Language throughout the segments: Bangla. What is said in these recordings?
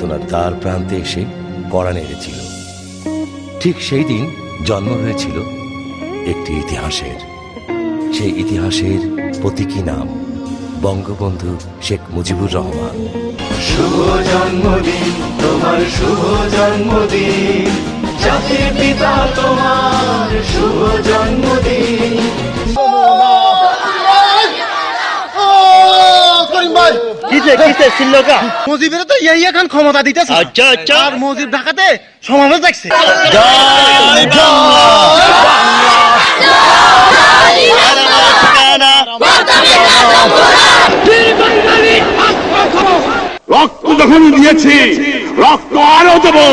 চেতনার দ্বার প্রান্তে এসে কড়া নেড়েছিল। ঠিক সেই দিন জন্ম হয়েছিল একটি ইতিহাসের। সেই ইতিহাসের প্রতীকী নাম বঙ্গবন্ধু শেখ মুজিবুর রহমান। শুভ জন্মদিন তোমার, শুভ জন্মদিন, জাতির পিতা তোমার শুভ জন্মদিন। মুজিবের তো এখন ক্ষমতা দিতেছে। আচ্ছা আচ্ছা, আর মুজিব ঢাকাতে সমাবেশ দেখছে। রক্ত যখন দিয়েছি, রক্ত আরো দেবো।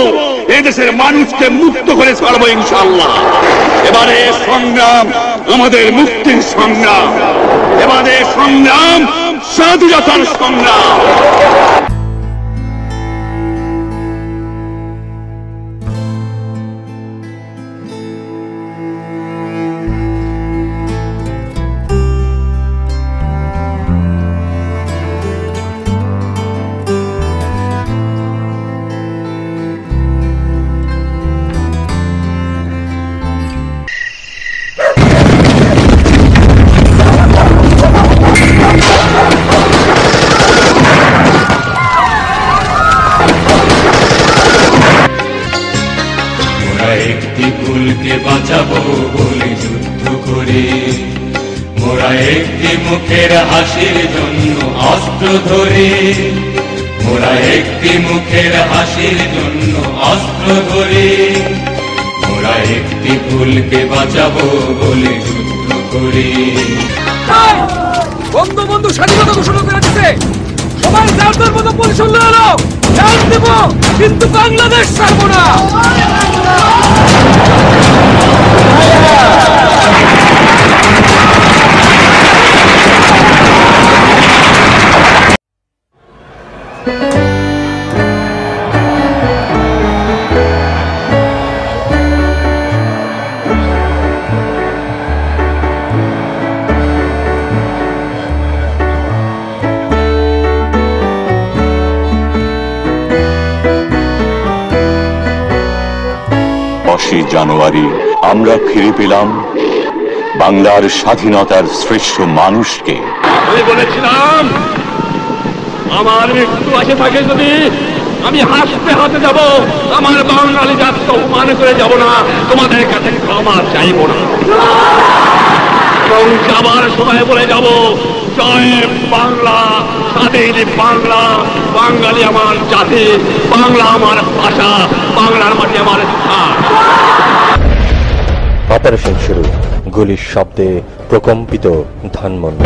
এদেশের মানুষকে মুক্ত করে ছাড়বো ইনশাআল্লাহ। এবারে সংগ্রাম আমাদের মুক্তির সংগ্রাম, এবারে সংগ্রাম স্বাধীনতার সংগ্রাম। একটি ভুলকে বাঁচাবো বলে যুদ্ধ করে, মোরা একটি মুখের হাসির জন্য অস্ত্র ধরে, মোরা একটি মুখের হাসির জন্য অস্ত্র ধরে, মোরা একটি ভুলকে বাঁচাবো বলে যুদ্ধ করে। বঙ্গবন্ধু স্বাধীনতা ঘোষণা করে দিতে সবাই যার মতো পরিচয় এলো, চাল দেব কিন্তু বাংলাদেশ ছাড়বো না। জানুয়ারি আমরা ফিরে পেলাম বাংলার স্বাধীনতার শ্রেষ্ঠ মানুষকে। আমি বলেছিলাম আমার মৃত্যু আসে থাকে যদি আমি হাসতে হাতে যাব, আমার বাঙালি জাতকে অপমান করে যাব না, তোমাদের কাছে ক্ষমা চাইব না। এবং যাবার সময় বলে যাব, জয় বাংলা, স্বাধীন বাংলা, বাঙালি আমার জাতি, বাংলা আমার ভাষা, বাংলার মাটি আমার স্থান। অপারেশন শুরু। গুলির শব্দে প্রকম্পিত ধানমন্ডি।